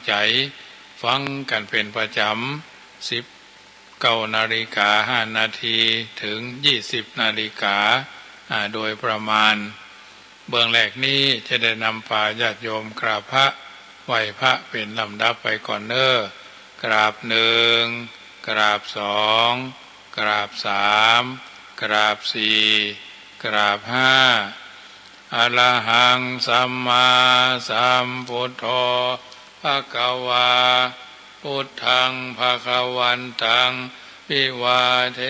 ใจฟังกันเป็นประจำ19:05 น.ถึง20 น.โดยประมาณเบื้องแรกนี้จะได้นำพาญาติโยมกราบพระไหว้พระเป็นลำดับไปก่อนเน้อกราบ1กราบ2กราบ3กราบ4กราบ5อะระหังสัมมาสัมพุทโธภคะวาพุทธังภคะวันตังวิวาเท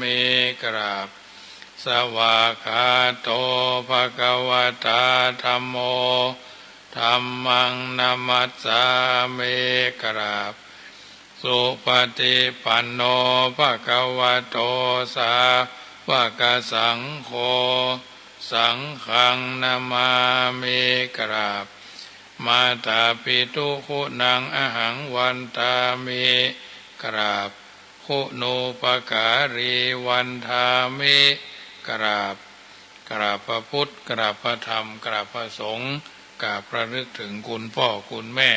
มิกราบสวากขาโตภคะวตาธัมโมธัมมังนัมมัสสามิกราบสุปฏิปันโนภคะวะโตสาวกสังโฆสังฆังนามามิกราบมาตาปิตุคุณังอหังวันตามิกราบคุณูปการีวันทามิกราบพระพุทธกราบพระธรรมกราบพระสงฆ์กราบระลึกถึงคุณพ่อคุณแม่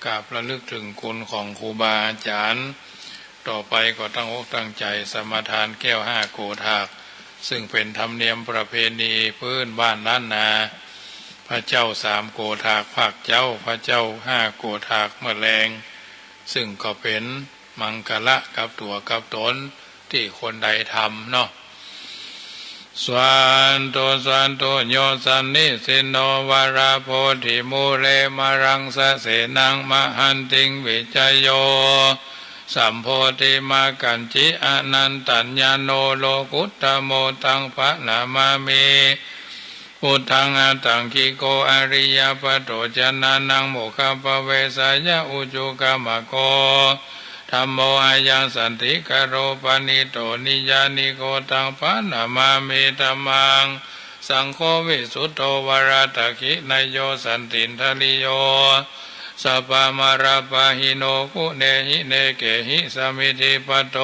กราบระลึกถึงคุณของครูบาอาจารย์ต่อไปก็ตั้งอกตั้งใจสมาทานแก้ว5โกฐากซึ่งเป็นธรรมเนียมประเพณีพื้นบ้านล้านนาพระเจ้า3โกฐากภาคเจ้าพระเจ้า5โกฐากเมื่อแรงซึ่งก็เป็นมังกละกับตัวกับตนที่คนใดทำเนาะสวันโตโยสันนิสินโนวาราโพธิมูเลมารังสะเสนังมหันติงวิจโยสัมโพธิมากันจิอนันตัญญาโนโลกุตตโมตังภะนามามิพุทธังอตังคิโกอริยปัตโตจนานังโมคขปเวสายะอุจุกามโกธัมโมอายังสันติกโรปนิโตนิยานิโกตังภะนามามิธัมมังสังโฆวิสุทโธวราตคินายโยสันตินทลิโยสัพพะมาราปะหิโนกุเนหิเนเกหิสมิธิปัตโต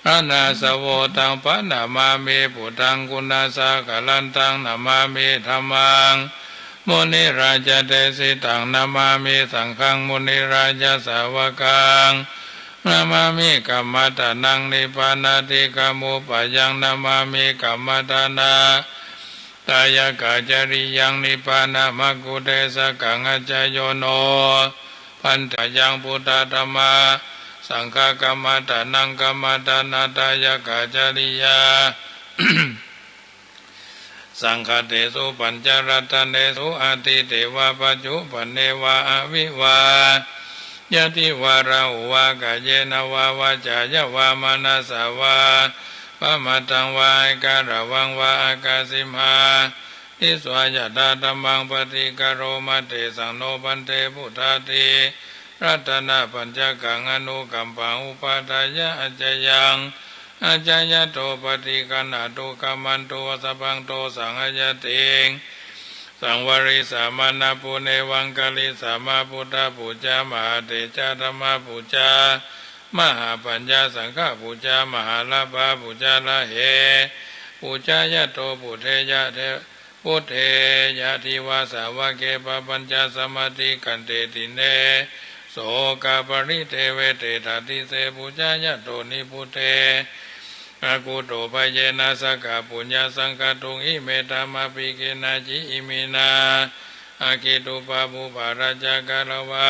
อานาสโวตังภะนามามิพุทธังกุณาสากลันตังนามามิธัมมังมุนิราชเดสิตังนามามิสังฆังมุนิราชสาวกังนามามิกัมมัตนังนิพพานาติกามุปยังนามามิกัมมัตนาตายกาจริยังนิพพานามกุเตสกังอจโยโนพันธยังพุทธธรรมาสังฆกัมมัตนังกัมมัตนาตายกาจริยา สังฆเตสุปัญจรัตเนสุอาทิเตวะปัจจุปนเนวะอวิวายะติวาระอุวากะเยนะวาวาจายะวามนัสสาวาปะมะตังวาอิการะวังวาอากาสิมหาอิสวายะตาธัมมังปฏิกโรมะเตสังโนปันเตพุทธาติรัตนะปัญจกังอนุกัมปังอุปาทายะอัจจยังอาจายะโตปฏิกัณหโตกัมมันโตสัพพังโตสังฆยติงสังวริสามานาปุเนวังกาลิสามาพุทธปูจามหาเตจาธรรมปูจามหาปัญญาสังฆปูจามหาลาภาปูจาละเหปูจายะโตปุเทยะเทพุทเทยะทิวาสาวะเกปปัญจสมาธิกันเตติเนโสกาปริเทเวเตถาติเสปูจายะโตนิพุทเทอากุโตภเยนะสกะปุญญาสังฆตุงอิเมตามาปิเกนะจิอิมินาอากิตุปาภูปาราชกาลวะ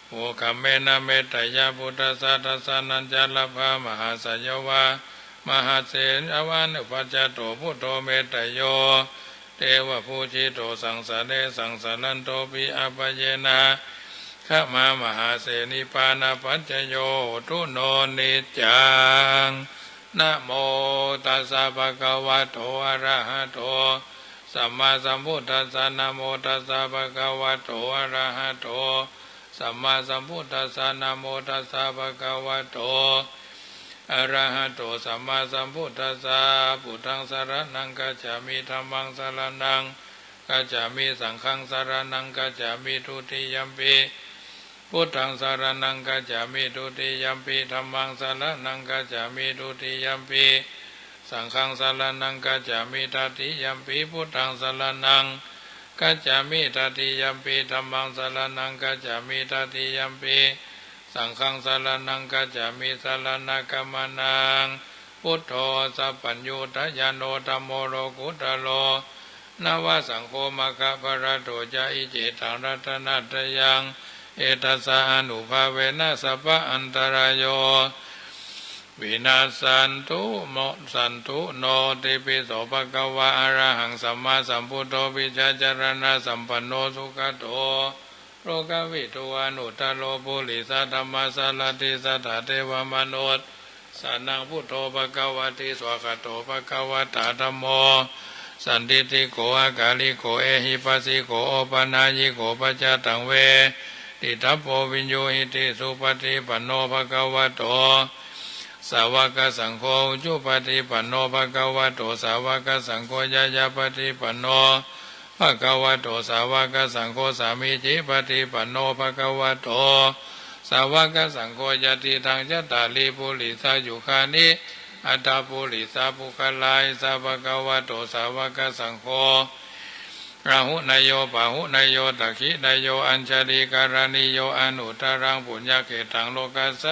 โอคัมเมนะเมตยาพุทธสัตสานัญจลภามหาสยวามหาเสนอวานุปัจจโตพุทโธเมตโยเทวภูชิโตสังสะเดสังสะนันโตปิอัปเยนะขมามหาเสนิปานาปัจจโยทุโนนิจจังนะโมตัสสะภะคะวะโตอะระหะโตสัมมาสัมพุทธัสสะนะโมตัสสะภะคะวะโตอะระหะโตสัมมาสัมพุทธัสสะนะโมตัสสะภะคะวะโตอะระหะโตสัมมาสัมพุทธัสสะพุทธังสรณังกัจฉามิธัมมังสรณังกัจฉามิสังฆังสรณังกัจฉามิทุติยัมปิพุทธังสรณังกัจฉามิทุติยัมปิธัมมังสรณังกัจฉามิทุติยัมปิสังฆังสรณังกัจฉามิตติยัมปิพุทธังสรณัง กัจจามิตติยัมปิธัมมังสรณังกัจจามิตติยัมปิสังฆังสรณังกัจจามิสรณะกัมมนังพุทโธสัพพัญญูตยานโนธัมโมโลกุตโลนวสังโฆมะคะภรโตจาอิเจตังรัตนัตยังเอตัสสะอนุภาเวนะสัพพะอันตรายโยวินาสันตุโมสันตุโนติปิโสภะคะวะอะระหังสัมมาสัมพุทโธวิชาจารณะสัมปันโนสุขโตโลกวิทูอนุตตโลปุริสัทธัมมาสารติสัทธาเทวมนุษย์สันนังพุทโธภะคะวะติสวากขาโตภะคะวะตาธัมโมสันติติโกอากาลิโกเอหิปัสสิโกโอปนายิโกปัจจตังเวติทัพโพวิญโยหิติสุปฏิปันโนภะคะวะโตสาวกสังโฆอุจุปฏิปันโนภะคะวะโตสาวกสังโฆยะยะปฏิปันโนภะคะวะโตสาวกสังโฆสามิจิปฏิปันโนภะคะวะโตสาวกสังโฆยะติทังจัตตาลีปุริสายุคานิอัตตาปุริสาภุคลายสาภะคะวะโตสาวกสังโฆราหุนายโยปาหุนายโยตักขินายโยอัญชลีการณิโยอนุตตรังปุญญเขตังโลกัสส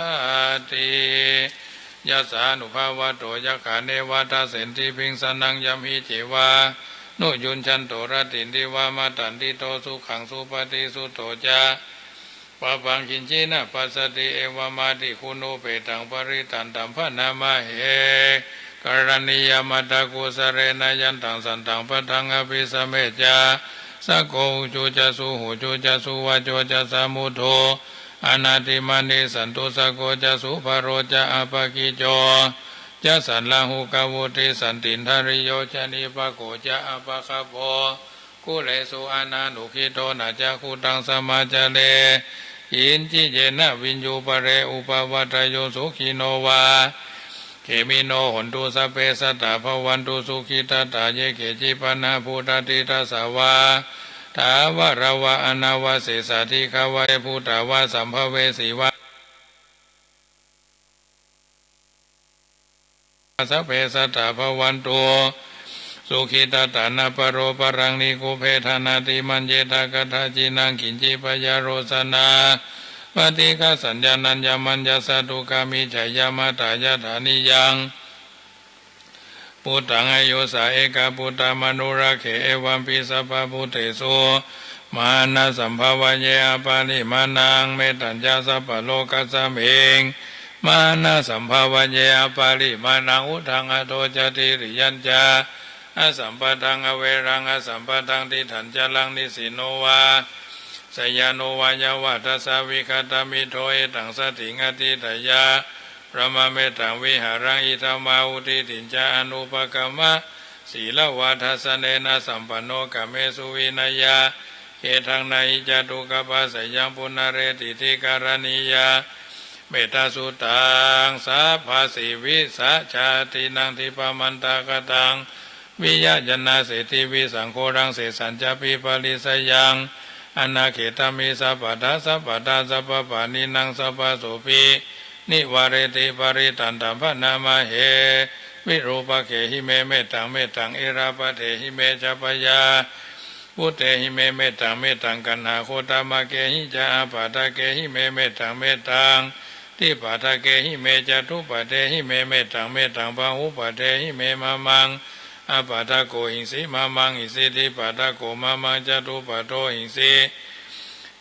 ติยัสสานุภาวะโตยะขาเนวะทาเสนติพิงสนังยัมหิเจวานุยุนชันโตรตินติวามาตันติโตสุขังสุปฏิสุโตจาปะปังคินจีนะปัสสติเอวมาติคุณูเปตังปริตันตัมพนามาเหการณิยมัตตะกุสเรนยันตังสันตังปะทังอภิสเมจาสักโกอุจุจสุหูจุจสุวะโจจสามุโทอนาติมานิสันตุสโกจะสุภโรจะอภกิโจจะสันลาหุกาวุติสันตินทริโยชนิปโกจะอภคโภกุเลสุอานานุขิโตนาจะคุตังสมาจเลอินจิเจนะวิญญูปเรอุปวัตโยสุขิโนวาเขมิโนหนตุสเปสตาภวันตุสุขิตตาเยเขจิปนาภูตติทัสสาวาทาวราวะอนาวะเสสาธิขาวะพุทธาวะสัมภเวสีวะสัพเพสัตตาภวันตุสุขิตตานาปโรปรังนิกุเพธานาติมันเยตากถาจินังกินจิปยาโรสนาปฏิฆาสัญญานัญญามัญญาสัตุกามิจายามาตายาฐานิยังพุทธังอโยสาเอกาพุทธามนุราเขเอวัมปิสัพพะพุทเตสุมานะสัมภาวะเยอปานิมานังเมตัญญาสัพพะโลกัสสะเมงมานะสัมภาวะเยอปาลิมานังอุทังอโตจติริยัญจาอสัมปทังอเวรังอสัมปทังติถันจลังนิสิโนวาสยาโนวายวัตสาวิคตามิโทเอตังสติงอติตยาพระมเมตังวิหารังอิธามาอุติถินจาอนุปกรรมะศีลวัฏสเนนะสัมปันโนกเมสุวินัยาเขทังนาอิจตุกปะสยังปุณเรติติการณิยาเมตตาสุตังสัพพสิวิสัชาตินังทิปมันตากตังวิยะจนาเสติวิสังโฆรังเสสัญจปิปลิสยังอนาเขตมิสัพพทาสัพพทาสัพพานินังสัพพโสภินิวาเรติปริตันตัมภนามาเหวิรูปเขหิเมเมตังเมตังเอราปเทหิเมจัปยาพุเตหิเมเมตังเมตังกันหาโคตามะเกหิจาปาทะเกหิเมเมตังเมตังทิปาทะเกหิเมจตุปเทหิเมเมตังเมตังปะหุปเทหิเมมะมังอปาทะโกหิสิมะมังหิสิทิปาทะโกมะมังจตุปโตหิสิ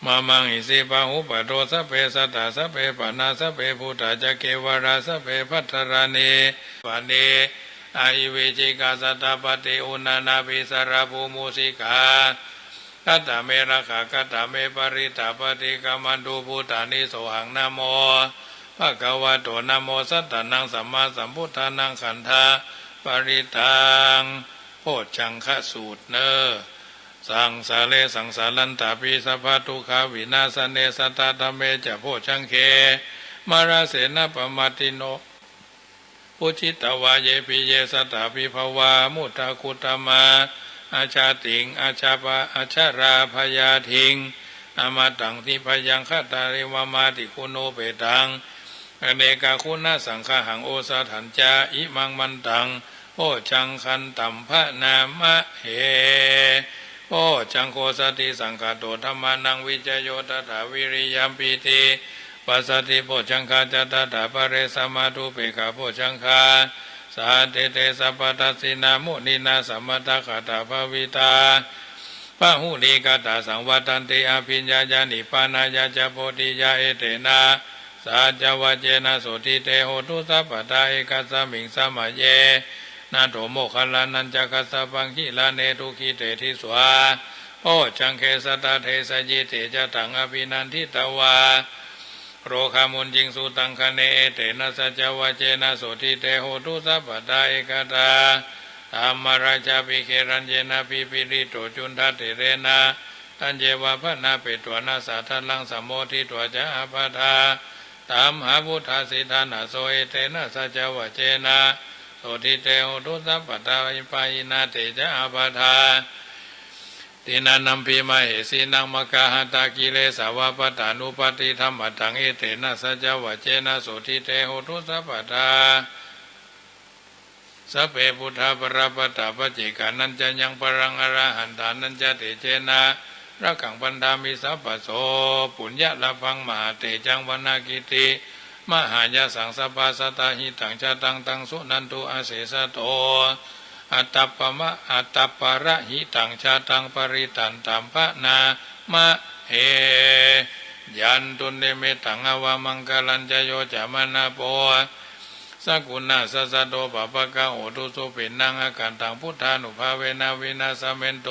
มามังอิสิปะหุปโตสัพเพสัตตาสัพเพปานาสัพเพพุทธาจะเกวราสัพเพพัทธรานีปานีอาหิเวจิกาสัตตปฏิอุณานาภิสารภูมุสิกากัตตเมระขะกัตตเมปริตาปฏิกามันดูพุทธานิโสหังนะโมภะคะวะโตนะโมสัตตานังสัมมาสัมพุทธานังขันธาปริตังโพชฌังคสูตรเนอสังสาเลสังสารันตาปิสัพพทุกขาวินาสเนสัตตธรรมเมจะโพชังเคมาราเสนะปมาติโนปุจิตวาเยปิเยสัตตาปิภวามุตตะคุตมาอาชาติงอาชาปะอาชาราพยาทิงอามาตังทิพยังคตาริวมาติคุณโอเปตังอเนกาคุณาสังฆหังโอสถัญจาอิมังมันตังโอชังคันตัมภนามะเห โอจังโคสติสังฆโตธรรมานังวิจโยตถาวิริยมปีติปัสสติโพชังคาจตถาปะเรสมาธุเปกขาโพชังคาสาเตเตสัพพทัสสินามุนินาสัมมตะขาตาภวิตาพระหุลีกาตาสังวัตันติอภิญญาญาณิปานายาจโพธิยาเอเตนะสัจวะเจนะโสติเตโหตุสัพพทาเอกัสสมิงสมัยเยนาโถโมคคัลลานันจักขัสสะปังคิลาเนทุขีเตทิสวาโอจังเคสตาเทสยิเตจตังอภินันทิตวาโรคามุนจิงสุตังคเนเอเตนะสัจวะเจนะโสติเตโหตุสัพพทาเอกตาธรรมราชาภิเครัญเจนะปิปิริโตจุนทัตเถเรนะตัญเจวะพะนาเปตวนาสาทัลลังสมโมทิตวจะอาปทาตามหาพุทธาสิทานาโสเอเตนะสัจวะเจนะโสติเตโหตุสัพพทาอิปายนาเตจะอาปทาตินานัมพีมาเหสีนังมกาหตากิเลสาวะปตานุปติธรรมตังเอเตนะสัจวะเจนะโสติเตโหตุสัพพทาสัพเพพุทธาปราปตาปจิกานันจะยังปรังอรหันตานันจะเตเจนะรักขังปันดามิสัพพโสปุญญะละพังมหาเตจังวนากิติมหายาสังสปาสตาหิตังชาตังตังสุนันตุอาเสสโตอัตตปมะอัตตปะระหิตังชาตังปริตันตัมภะนามะเฮยันตุเนเมตังอวามังกลัญจโยจามนาโปสักุณาสัสโตปะปะกะโหตุสุปินังอาการตังพุทธานุภาเวนะวินาสเมนโต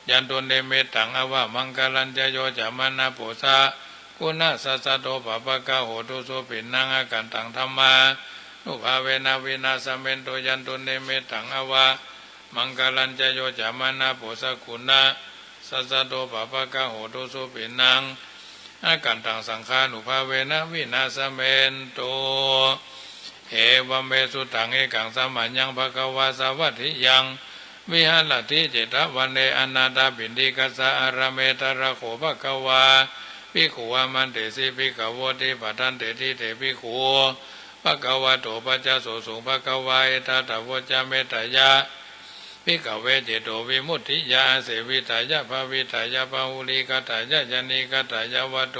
ยันตุเนเมตังอวามังกลัญจโยจามนาโปสะกุณาสัสโตปะปะกะโหตุสุปินังอาการตังธรรมานุภาเวนะวินาสเมนโตยันตุเนเมตังอวามังกลัญจโยจามนาโปสะกุณาสัสโตปะปะกะโหตุสุปินังอาการตังสังฆานุภาเวนะวินาสเมนโตเอวัมเมสุตังเอกังสัมมัญญังภะคะวาสาวัตถิยังวิหารติเจตวันเนอนาถาปินดิกัสสะอารเมตระโขภะคะวาภิกขุวามันเตสิภิกขวติปัฏฐันเตติเตภิกขุภะคะวะโตปัจจโสสุภะคะวาเอตตะโวจเมตยะภิกขเวเจโตวิมุตติยาเสวิตายะภวิตายะปะหุลิกตายะจนิกตายะวัตโต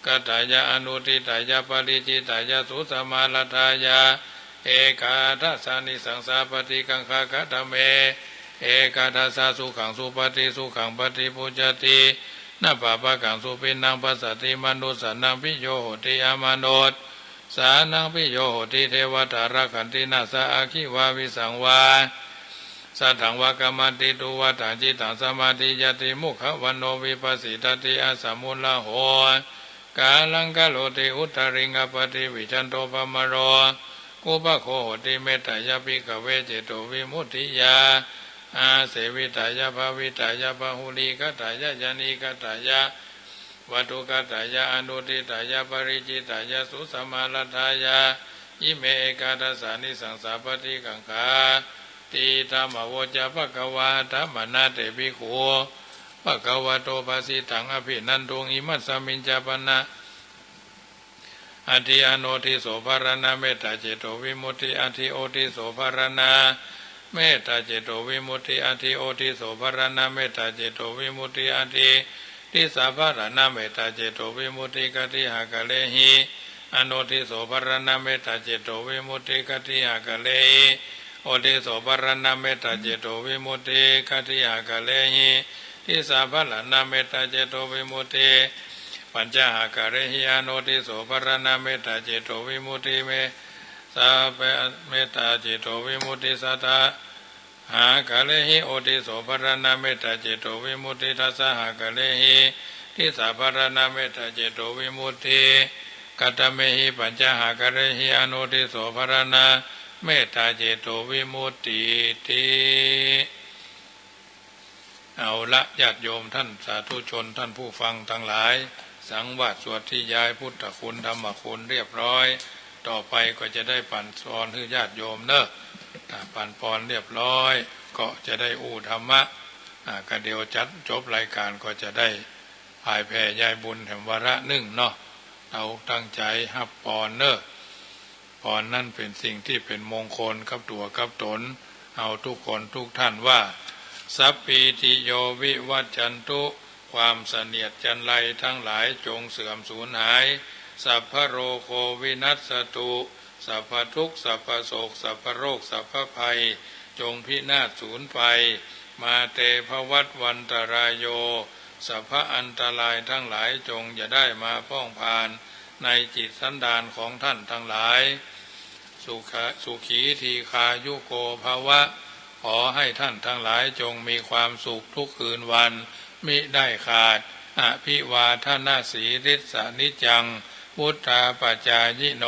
กตายะอนุทิตายะปริจิตายะสุสมาลทายะเอกาทัสสานิสังสาปฏิกังคากตเมเอกาทัสสาสุขังสุปฏิสุขังปฏิปุจตินาปะปะกังสุปินังปัสสติมนุสสนังพิโยโหติอามนุสสานังพิโยโหติเทวตารักขันตินาสาอาคิวาวิสังวาสัทธังวากรรมติตุวัฏังจิตังสมาธิยติมุขวันโนวิปัสสิตติอาสมุลลโหกาลังกะโลติอุตริงปฏิวิจันโตปมโรกุปะโคโหติเมตตายะภิกขเวเจโตวิมุตติยาอาเสวิตายะภวิตายะปะหุลิกตายะจนิกตายะวัตถุกตายะอนุทิตายะปริจิตายะสุสมาลทายะอิเมเอกาทัสสานิสังสาปฏิกังขาติธรรมโวจะภะคะวะธัมมนาเตภิกขุภะคะวะโตภาสิตังอภินันตุงอิมัสสมิญจปนะอธิอโนทิโสภารณะเมตตาเจโตวิมุตติอธิโอทิโสภารณะเมตตาเจโตวิมุตติอธิโอทิโสภารณะเมตตาเจโตวิมุตติอธิทิสาภารณะเมตตาเจโตวิมุตติกติหากะเลหิอโนทิโสภารณะเมตตาเจโตวิมุตติกติหากะเลหิโอทิโสภารณะเมตตาเจโตวิมุตติกติหากะเลหิทิสาภารณะเมตตาเจโตวิมุตติปัญจหากะเรหิอโนทิโสภารณะเมตตาเจโตวิมุตติเมสาเปเมตตาเจโตวิมุตติสัตตะหากะเลหิโอทิโสภารณะเมตตาเจโตวิมุตติทัสสะหากะเลหิทิสาภารณะเมตตาเจโตวิมุตติกัตตเมหิปัญจหากะเรหิอโนทิโสภารณะเมตตาเจโตวิมุตติติเอาละญาติโยมท่านสาธุชนท่านผู้ฟังทั้งหลายสังวาสสวดที่ยายพุทธคุณธรรมคุณเรียบร้อยต่อไปก็จะได้ปั่นปอนให้ญาติโยมเนอะปั่นปอนเรียบร้อยก็จะได้อู้ธรรมะก็เดี๋ยวจัดจบรายการก็จะได้พายแผ่ยายบุญแห่งวาระหนึ่งเนาะเราตั้งใจฮับปอนเนอะปอนนั่นเป็นสิ่งที่เป็นมงคลกับตัวกับตนเอาทุกคนทุกท่านว่า สัพพิติโยวิวัจจันตุความเสนียดจันไรทั้งหลายจงเสื่อมสูญหายสัพพโรโควินัสตุสัพพทุกข์สัพพโศกสัพพโรคสัพพภัยจงพินาศสูญไปมาเตภวัตวันตรายโยสัพพอันตรายทั้งหลายจงอย่าได้มาพ้องพานในจิตสันดานของท่านทั้งหลายสุขีทีคายุโกภวะขอให้ท่านทั้งหลายจงมีความสุขทุกคืนวันมิได้ขาดอภิวาทนาสีริสานิจังพุทธาปัจจายิโน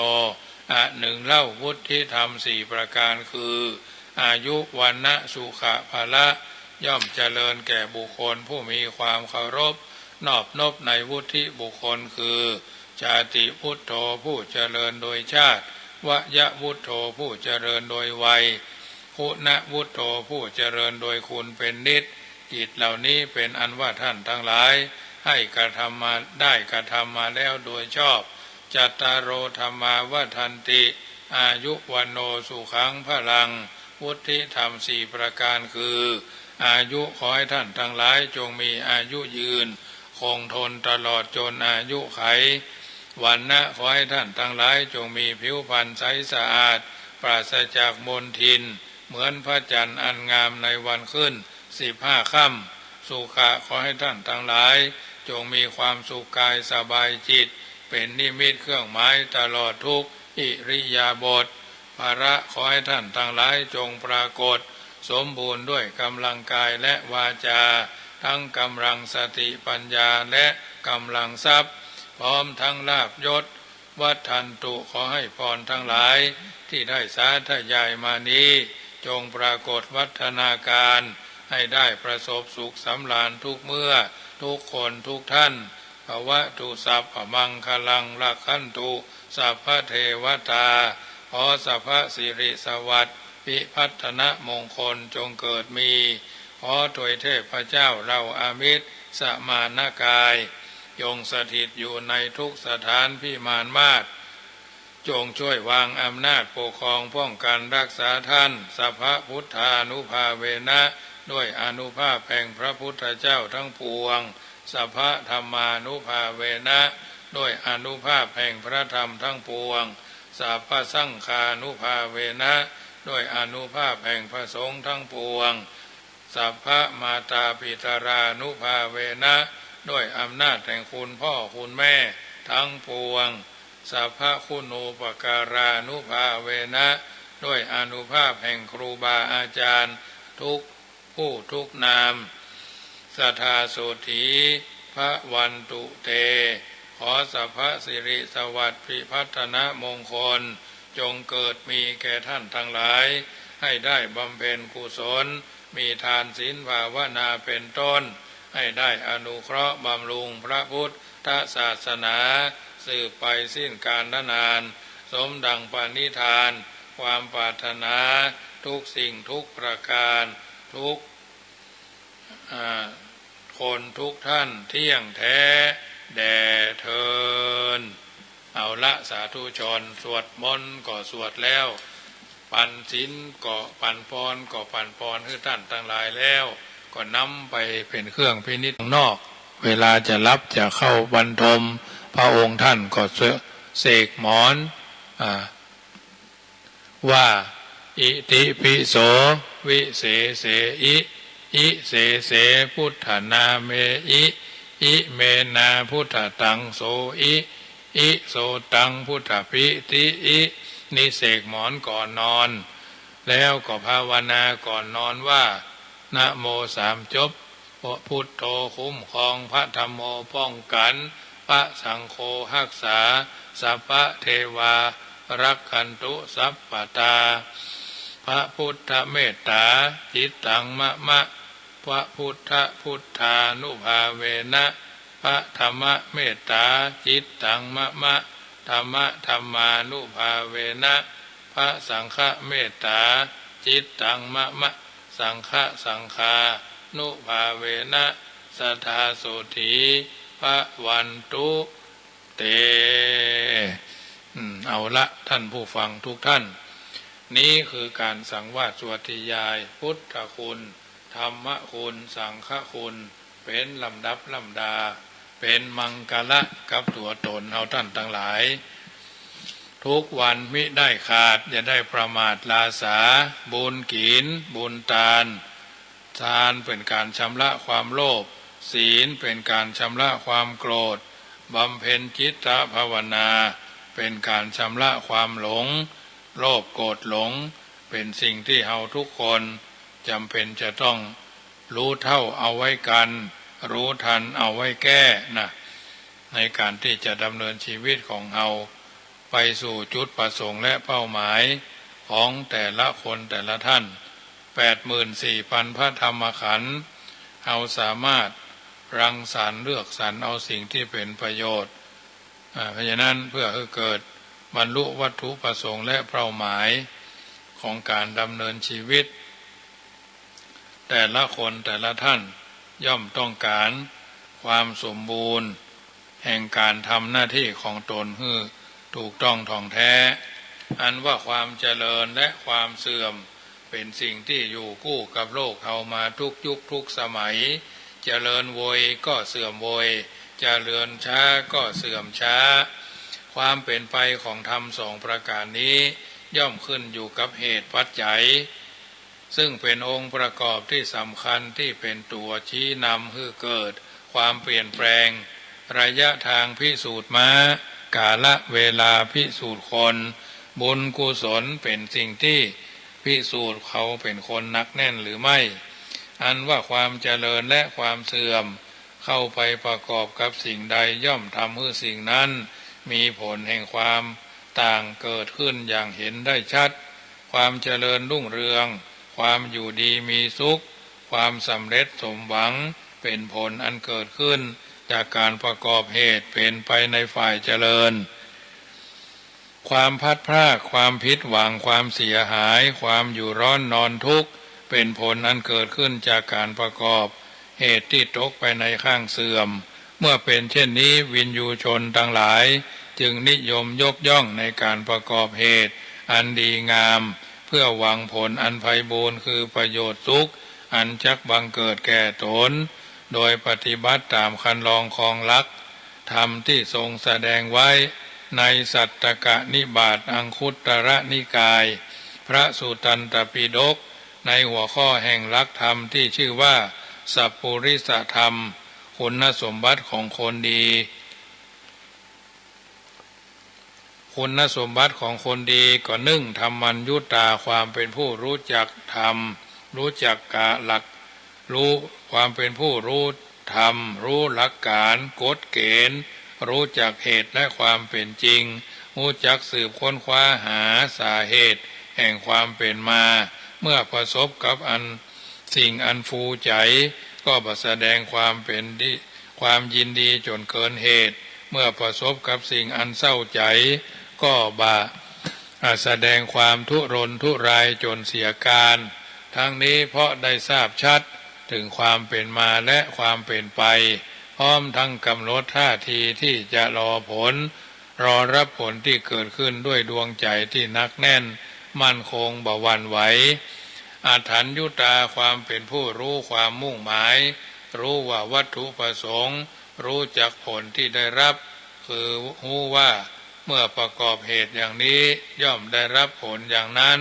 หนึ่งเล่าวุฒิธรรมสี่ประการคืออายุวันนะสุขะภละย่อมเจริญแก่บุคคลผู้มีความเคารพนอบนบในวุฒิบุคคลคือชาติพุทโธผู้เจริญโดยชาติวยะวุทโธผู้เจริญโดยวัยคุณวุทโธผู้เจริญโดยคุณเป็นนิจกิจเหล่านี้เป็นอันว่าท่านทั้งหลายให้กระทำมาได้กระทำมาแล้วโดยชอบจัตตารโอธรรมาวัฏันติอายุวันโนสุขังพลังวุฒิธรรมสี่ประการคืออายุขอให้ท่านทั้งหลายจงมีอายุยืนคงทนตลอดจนอายุไขวันนะขอให้ท่านทั้งหลายจงมีผิวพรรณใสสะอาดปราศจากมลทินเหมือนพระจันทร์อันงามในวันขึ้น15 ค่ำสุขะขอให้ท่านทั้งหลายจงมีความสุขกายสบายจิตเป็นนิมิตเครื่องหมายตลอดทุกอิริยาบถภาระขอให้ท่านทั้งหลายจงปรากฏสมบูรณ์ด้วยกำลังกายและวาจาทั้งกำลังสติปัญญาและกำลังทรัพย์พร้อมทั้งลาภยศวัฏันตุขอให้พรทั้งหลายที่ได้สาธยายมานี้จงปรากฏวัฒนาการให้ได้ประสบสุขสำราญทุกเมื่อทุกคนทุกท่านภวตุสัพพมังคลังลักขันตุสัพพเทวตาขอสัพพสิริสวัสดิ์พิพัฒนมงคลจงเกิดมีขอถวยเทพเจ้าเราอามิตรสมานกายจงสถิตอยู่ในทุกสถานพิมานมาศจงช่วยวางอำนาจปกครองป้องกันรักษาท่านสัพพพุทธานุภาเวนะด้วยอานุภาพแห่งพระพุทธเจ้าทั้งปวงสัพพธรรมานุภาเวนะด้วยอานุภาพแห่งพระธรรมทั้งปวงสัพพสังฆานุภาเวนะด้วยอานุภาพแห่งพระสงฆ์ทั้งปวงสัพพมาตาปิตารานุภาเวนะด้วยอำนาจแห่งคุณพ่อคุณแม่ทั้งปวงสัพพคุณูปการานุภาเวนะด้วยอานุภาพแห่งครูบาอาจารย์ทุกผู้ทุกนามสัทธาโสถีพระวันตุเตขอสัพพสิริสวัสดิ์พิพัฒนมงคลจงเกิดมีแก่ท่านทั้งหลายให้ได้บำเพ็ญกุศลมีทานศีลภาวนาเป็นต้นให้ได้อนุเคราะห์บำรุงพระพุทธศาสนาสืบไปสิ้นกาลนานสมดังปณิธานความปรารถนาทุกสิ่งทุกประการทุกคนทุกท่านเที่ยงแท้แด่เทินเอาละสาธุชนสวดมนต์ก็สวดแล้วปันศีลก็ปันพรก็ปันพรให้ท่านทั้งหลายแล้วก็นำไปเป็นเครื่องพินิจนอกเวลาจะรับจะเข้าบรรทมพระองค์ท่านก็เสกหมอนว่าอิติปิโสวิเศเสอิเสเสพุทธนาเมอิเมนาพุทธตังโสอิโสตังพุทธปิตินี่เสกหมอนก่อนนอนแล้วก็ภาวนาก่อนนอนว่านะโม3 จบพุทโธคุ้มครองพระธรรมโมป้องกันพระสังโฆรักษาสัพพะเทวารักขันตุสัพพตาพระพุทธเมตตาจิตตังมะพระพุทธานุภาเวนะพระธรรมเมตตาจิตตังมะธรรมานุภาเวนะพระสังฆเมตตาจิตตังมะสังฆานุภาเวนะสัทธาโสถีพระวันตุเตเอาละท่านผู้ฟังทุกท่านนี้คือการสังวาสสวดยายพุทธคุณ ธรรมคุณสังฆคุณเป็นลำดับลำดาเป็นมังกละกับตัวตนเอาท่านทั้งหลายทุกวันมิได้ขาดอย่าได้ประมาทลาสาบุญศีลบุญทานเป็นการชำระความโลภศีลเป็นการชำระความโกรธบำเพ็ญจิตตภาวนาเป็นการชำระความหลงโลภโกรธหลงเป็นสิ่งที่เราทุกคนจำเป็นจะต้องรู้เท่าเอาไว้กันรู้ทันเอาไว้แก้นะในการที่จะดำเนินชีวิตของเราไปสู่จุดประสงค์และเป้าหมายของแต่ละคนแต่ละท่าน84,000 พระธรรมขันธ์เราสามารถรังสรรค์เลือกสรรเอาสิ่งที่เป็นประโยชน์เพราะฉะนั้นเพื่อให้เกิดบรรลุวัตถุประสงค์และเป้าหมายของการดำเนินชีวิตแต่ละคนแต่ละท่านย่อมต้องการความสมบูรณ์แห่งการทำหน้าที่ของตนให้ถูกต้องท่องแท้อันว่าความเจริญและความเสื่อมเป็นสิ่งที่อยู่คู่กับโลกเรามาทุกยุคทุกสมัยเจริญโวยก็เสื่อมโวยเจริญช้าก็เสื่อมช้าความเป็นไปของธรรมสองประการนี้ย่อมขึ้นอยู่กับเหตุปัจจัยซึ่งเป็นองค์ประกอบที่สำคัญที่เป็นตัวชี้นำให้เกิดความเปลี่ยนแปลงระยะทางพิสูจน์ม้ากาลเวลาพิสูจน์คนบุญกุศลเป็นสิ่งที่พิสูจน์เขาเป็นคนนักแน่นหรือไม่อันว่าความเจริญและความเสื่อมเข้าไปประกอบกับสิ่งใดย่อมทำให้สิ่งนั้นมีผลแห่งความต่างเกิดขึ้นอย่างเห็นได้ชัดความเจริญรุ่งเรืองความอยู่ดีมีสุขความสำเร็จสมหวังเป็นผลอันเกิดขึ้นจากการประกอบเหตุเป็นไปในฝ่ายเจริญความพัดพรากความผิดหวังความเสียหายความอยู่ร้อนนอนทุกข์เป็นผลอันเกิดขึ้นจากการประกอบเหตุที่ตกไปในข้างเสื่อมเมื่อเป็นเช่นนี้วินยูชนทั้งหลายจึงนิยมยกย่องในการประกอบเหตุอันดีงามเพื่อหวังผลอันไพบูลย์คือประโยชน์สุขอันจักบังเกิดแก่ตนโดยปฏิบัติตามคันลองคองลักธรรมที่ทรงแสดงไว้ในสัตตกนิบาตอังคุตรนิกายพระสุตตันตปิฎกในหัวข้อแห่งลักธรรมที่ชื่อว่าสัพปุริสธรรมคุณสมบัติของคนดีคุณสมบัติของคนดีก็นึ่งธรรมัญญุตาความเป็นผู้รู้จักธรรมรู้จักกะหลักรู้ความเป็นผู้รู้ธรรมรู้หลักการกฎเกณฑ์รู้จักเหตุและความเป็นจริงรู้จักสืบค้นคว้าหาสาเหตุแห่งความเป็นมาเมื่อประสบกับสิ่งอันฟูใจก็แสดงความยินดีจนเกินเหตุเมื่อประสบกับสิ่งอันเศร้าใจก็แสดงความทุรนทุรายจนเสียการทั้งนี้เพราะได้ทราบชัดถึงความเป็นมาและความเป็นไปพร้อมทั้งกำหนดท่าทีที่จะรอผลรอรับผลที่เกิดขึ้นด้วยดวงใจที่นักแน่นมั่นคงบ่หวั่นไหวอาถรรพ์ยุตาความเป็นผู้รู้ความมุ่งหมายรู้ว่าวัตถุประสงค์รู้จักผลที่ได้รับคือรู้ว่าเมื่อประกอบเหตุอย่างนี้ย่อมได้รับผลอย่างนั้น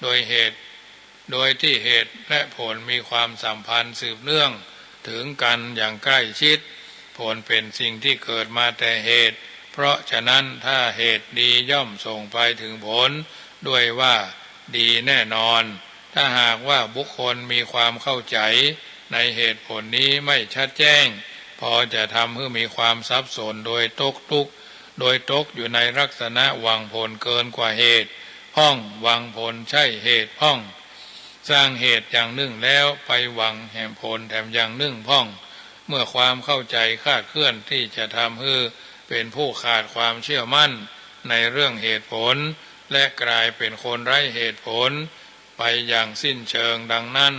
โดยที่เหตุและผลมีความสัมพันธ์สืบเนื่องถึงกันอย่างใกล้ชิดผลเป็นสิ่งที่เกิดมาแต่เหตุเพราะฉะนั้นถ้าเหตุดีย่อมส่งไปถึงผลด้วยว่าดีแน่นอนถ้าหากว่าบุคคลมีความเข้าใจในเหตุผลนี้ไม่ชัดแจ้งพอจะทำให้มีความสับสนโดยตกอยู่ในลักษณะหวังผลเกินกว่าเหตุพ้องหวังผลใช่เหตุพ้องสร้างเหตุอย่างหนึ่งแล้วไปหวังแห่งผลแถมอย่างหนึ่งพ้องเมื่อความเข้าใจคลาดเคลื่อนที่จะทำให้เป็นผู้ขาดความเชื่อมั่นในเรื่องเหตุผลและกลายเป็นคนไร้เหตุผลไปอย่างสิ้นเชิงดังนั้น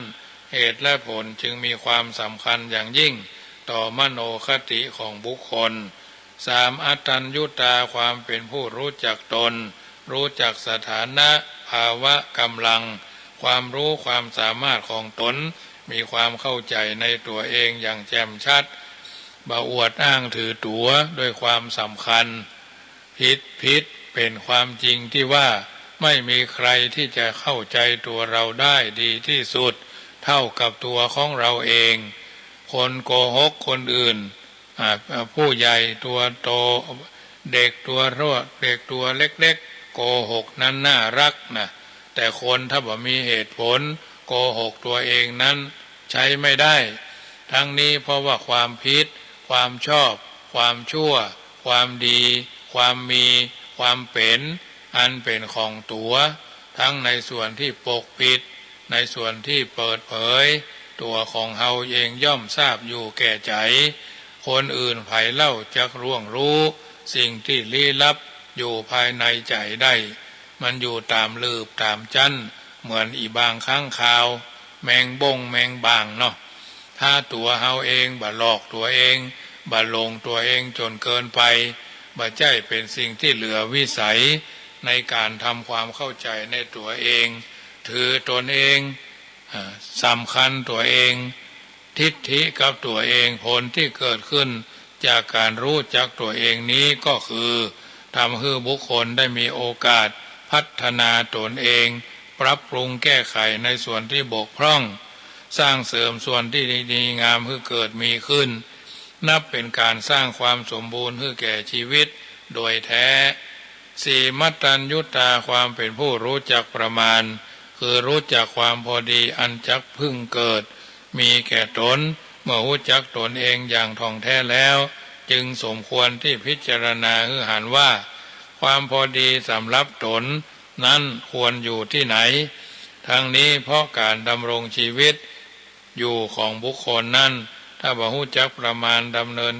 เหตุและผลจึงมีความสำคัญอย่างยิ่งต่อมโนคติของบุคคล3อัตตัญญุตาความเป็นผู้รู้จักตนรู้จักสถานะภาวะกำลังความรู้ความสามารถของตน มีความเข้าใจในตัวเองอย่างแจ่มชัดบ่อวดอ้างถือตัวด้วยความสำคัญผิดเป็นความจริงที่ว่าไม่มีใครที่จะเข้าใจตัวเราได้ดีที่สุดเท่ากับตัวของเราเองคนโกหกคนอื่นผู้ใหญ่ตัวโตเด็กตัวรั่วเด็กตัวเล็กๆโกหกนั้นน่ารักนะแต่คนถ้าบ่มีเหตุผลโกหกตัวเองนั้นใช้ไม่ได้ทั้งนี้เพราะว่าความผิดความชอบความชั่วความดีความมีความเป็นอันเป็นของตัวทั้งในส่วนที่ปกปิดในส่วนที่เปิดเผยตัวของเฮาเองย่อมทราบอยู่แก่ใจคนอื่นไผเล่าจักร่วงรู้สิ่งที่ลี้ลับอยู่ภายในใจได้มันอยู่ตามลืบตามจั้นเหมือนอีบางข้างคาวแมงบงแมงบางเนาะถ้าตัวเฮาเองบ่หลอกตัวเองบ่หลงตัวเองจนเกินไปบ่ใจเป็นสิ่งที่เหลือวิสัยในการทำความเข้าใจในตัวเองถือตนเองสำคัญตัวเองทิฏฐิกับตัวเองผลที่เกิดขึ้นจากการรู้จักตัวเองนี้ก็คือทำให้บุคคลได้มีโอกาสพัฒนาตนเองปรับปรุงแก้ไขในส่วนที่บกพร่องสร้างเสริมส่วนที่ดีงามให้เกิดมีขึ้นนับเป็นการสร้างความสมบูรณ์ให้แก่ชีวิตโดยแท้สี่มัตตัญญุตาความเป็นผู้รู้จักประมาณคือรู้จักความพอดีอันจักพึงเกิดมีแก่ตนเมื่อรู้จักตนเองอย่างท่องแท้แล้วจึงสมควรที่พิจารณาให้หันว่าความพอดีสำหรับตนนั้นควรอยู่ที่ไหนทั้งนี้เพราะการดำรงชีวิตอยู่ของบุคคลนั้นถ้าบ่รู้จักประมาณดำเนิน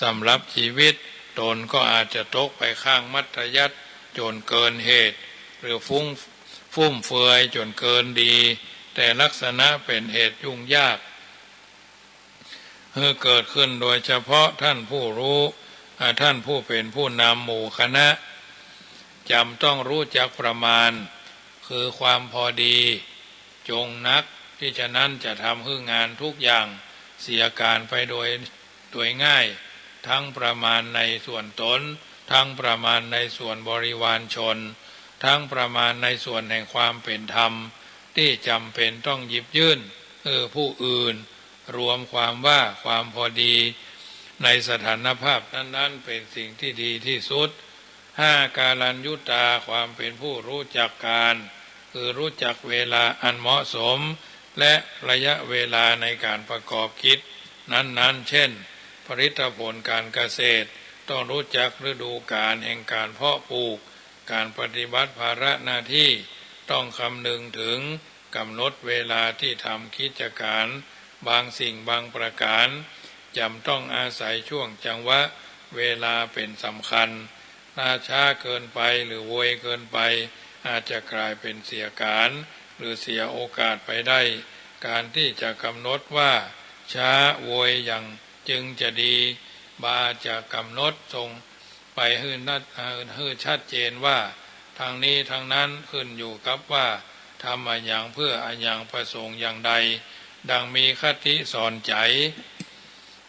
สำหรับชีวิตตนก็อาจจะตกไปข้างมัธยัสถ์จนเกินเหตุหรือฟุ่มเฟือยจนเกินดีแต่ลักษณะเป็นเหตุยุ่งยากเกิดขึ้นโดยเฉพาะท่านผู้รู้ท่านผู้เป็นผู้นำหมู่คณะจำต้องรู้จักประมาณคือความพอดีจงนักที่ฉะนั้นจะทำให้งานทุกอย่างเสียการไปโดยง่ายทั้งประมาณในส่วนตนทั้งประมาณในส่วนบริวารชนทั้งประมาณในส่วนแห่งความเป็นธรรมที่จำเป็นต้องหยิบยื่นผู้อื่นรวมความว่าความพอดีในสถานภาพนั้นๆเป็นสิ่งที่ดีที่สุดห้ากาลัญยุตาความเป็นผู้รู้จักการคือรู้จักเวลาอันเหมาะสมและระยะเวลาในการประกอบกิจนั้นๆเช่นผลิตผลการเกษตรต้องรู้จักฤดูกาลแห่งการเพาะปลูกการปฏิบัติภาระหน้าที่ต้องคำนึงถึงกำหนดเวลาที่ทำกิจการบางสิ่งบางประการจำต้องอาศัยช่วงจังหวะเวลาเป็นสำคัญถ้าช้าเกินไปหรือโวยเกินไปอาจจะกลายเป็นเสียการหรือเสียโอกาสไปได้การที่จะกำหนดว่าช้าโวยอย่างจึงจะดีบาจะกำหนดทรงไปให้ชัดเจนว่าทางนี้ทางนั้นขึ้นอยู่กับว่าทำอะไรอย่างเพื่ออะไรอย่างประสงค์อย่างใดดังมีคติสอนใจ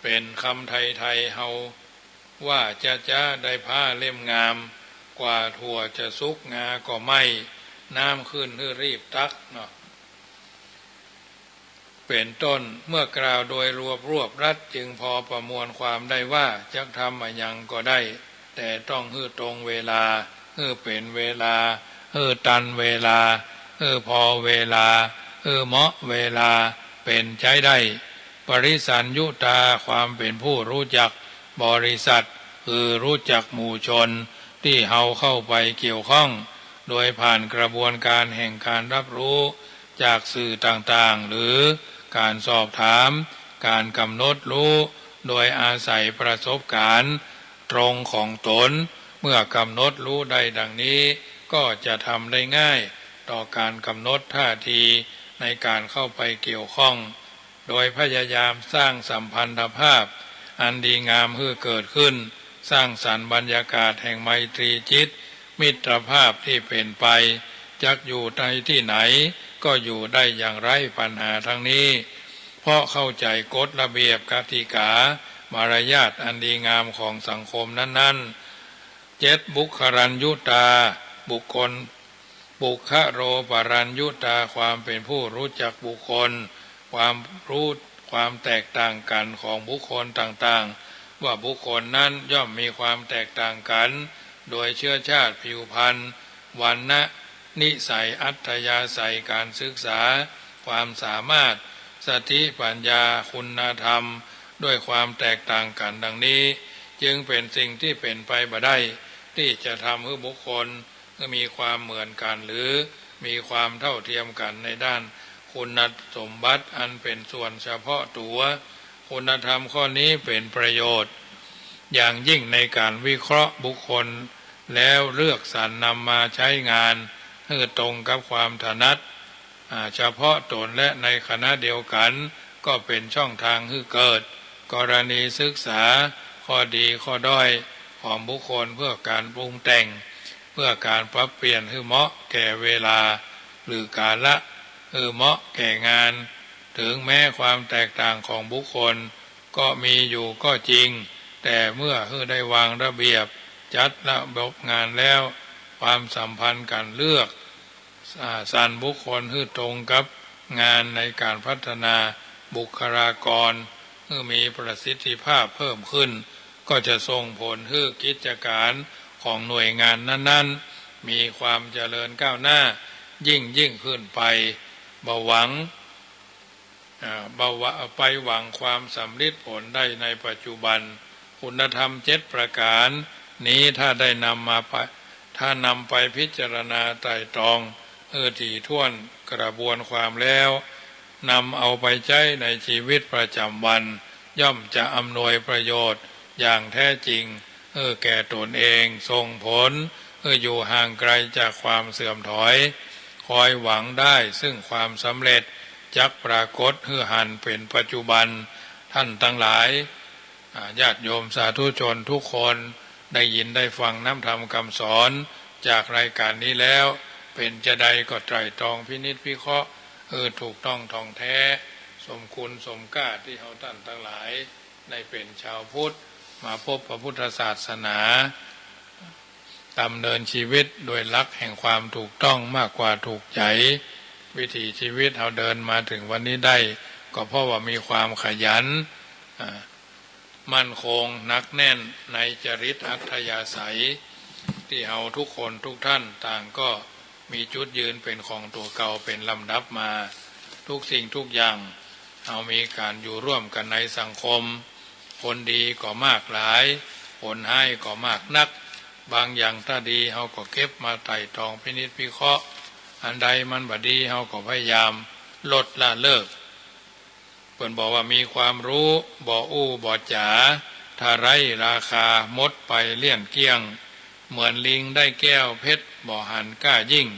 เป็นคำไทยเฮาว่าจะได้ผ้าเล่มงามกว่าถั่วจะสุกงาก็ไม่น้ำขึ้นให้รีบตักเนาะเป็นต้นเมื่อกล่าวโดยรวบรัดจึงพอประมวลความได้ว่าจะทำอะไรอย่างก็ได้แต่ต้องให้ตรงเวลาให้เป็นเวลาให้ตันเวลาให้พอเวลาให้เหมาะเวลาเป็นใช้ได้ปริสัญยุตาความเป็นผู้รู้จักบริษัทคือรู้จักหมู่ชนที่เฮาเข้าไปเกี่ยวข้องโดยผ่านกระบวนการแห่งการรับรู้จากสื่อต่างๆหรือการสอบถามการกำหนดรู้โดยอาศัยประสบการณ์ตรงของตนเมื่อกำหนดรู้ได้ดังนี้ก็จะทำได้ง่ายต่อการกำหนดท่าทีในการเข้าไปเกี่ยวข้องโดยพยายามสร้างสัมพันธภาพอันดีงามให้เกิดขึ้นสร้างสรรค์บรรยากาศแห่งไมตรีจิตมิตรภาพที่เป็นไปจักอยู่ในที่ไหนก็อยู่ได้อย่างไร้ปัญหาทั้งนี้ เพราะเข้าใจกฎระเบียบกติกามารยาทอันดีงามของสังคมนั้นๆ7บุครัญยุตาบุคคลบุคโรปรัญยุตาความเป็นผู้รู้จักบุคคลความรู้ความแตกต่างกันของบุคคลต่างๆว่าบุคคลนั้นย่อมมีความแตกต่างกันโดยเชื้อชาติผิวพรรณวรรณะนิสัยอัธยาศัยการศึกษาความสามารถสติปัญญาคุณธรรมด้วยความแตกต่างกันดังนี้จึงเป็นสิ่งที่เป็นไปบ่ได้ที่จะทำให้บุคคลมีความเหมือนกันหรือมีความเท่าเทียมกันในด้านคุณสมบัติอันเป็นส่วนเฉพาะตัวคุณธรรมข้อนี้เป็นประโยชน์อย่างยิ่งในการวิเคราะห์บุคคลแล้วเลือกสรรนำมาใช้งานให้ตรงกับความถนัดเฉพาะตนและในคณะเดียวกันก็เป็นช่องทางให้เกิดกรณีศึกษาข้อดีข้อด้อยของบุคคลเพื่อการปรุงแต่งเพื่อการปรับเปลี่ยนให้เหมาะแก่เวลาหรือกาละเหมาะแก่งานถึงแม้ความแตกต่างของบุคคลก็มีอยู่ก็จริงแต่เมื่อได้วางระเบียบจัดระบบงานแล้วความสัมพันธ์กันเลือกสรรบุคคลให้ตรงกับงานในการพัฒนาบุคลากรให้มีประสิทธิภาพเพิ่มขึ้นก็จะส่งผลให้กิจการของหน่วยงานนั้นๆมีความเจริญก้าวหน้ายิ่งขึ้นไปบ่หวังไปหวังความสำเร็จผลได้ในปัจจุบันคุณธรรม7ประการนี้ถ้าได้นำไปพิจารณาไตร่ตรองถี่ถ้วนกระบวนความแล้วนำเอาไปใช้ในชีวิตประจำวันย่อมจะอำนวยประโยชน์อย่างแท้จริงแก่ตนเองส่งผลอยู่ห่างไกลจากความเสื่อมถอยคอยหวังได้ซึ่งความสำเร็จจักปรากฏหันเป็นปัจจุบันท่านทั้งหลายญาติโยมสาธุชนทุกคนได้ยินได้ฟังน้ำธรรมคำสอนจากรายการนี้แล้วเป็นจะใดก็ไตร่ตรองพินิจพิเคราะห์ถูกต้องท่องแท้สมคุณสมค่าที่เราท่านทั้งหลายได้เป็นชาวพุทธมาพบพระพุทธศาสนาดำเนินชีวิตโดยหลักแห่งความถูกต้องมากกว่าถูกใจวิถีชีวิตเราเดินมาถึงวันนี้ได้ก็เพราะว่ามีความขยันมั่นคงหนักแน่นในจริตอัธยาศัยที่เราทุกคนทุกท่านต่างก็มีจุดยืนเป็นของตัวเก่าเป็นลำดับมาทุกสิ่งทุกอย่างเรามีการอยู่ร่วมกันในสังคมผลดีก็มากหลายผลให้ก็มากนักบางอย่างถ้าดีเราก็เก็บมาไต่ตรองพินิจพิเคราะห์อันใดมันบ่ดีเราก็พยายามลดละเลิกเพิ่นบอกว่ามีความรู้บ่อู้บ่จ๋าถ้าไร้ราคาหมดไปเลี่ยนเกลี้ยงเหมือนลิงได้แก้วเพชรบ่หันกล้ายิ่ง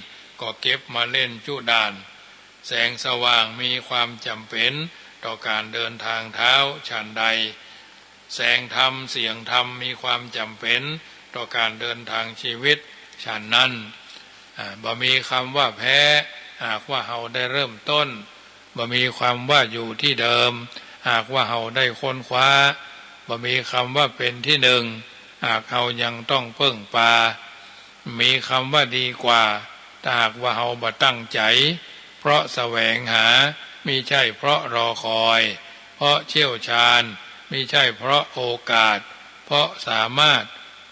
ก็เก็บมาเล่นจุดานแสงสว่างมีความจำเป็นต่อการเดินทางเท้าฉันใดแสงธรรมเสียงธรรมมีความจำเป็นต่อการเดินทางชีวิตฉันนั้นบ่มีคำว่าแพ้หากว่าเราได้เริ่มต้นบ่มีความว่าอยู่ที่เดิมหากว่าเราได้ค้นคว้าบ่มีคำว่าเป็นที่หนึ่งหากเรายังต้องเพิ่งปามีคำว่าดีกว่าถ้าหากว่าเราบ่ตั้งใจเพราะแสวงหามิใช่เพราะรอคอยเพราะเชี่ยวชาญมิใช่เพราะโอกาสเพราะสามารถ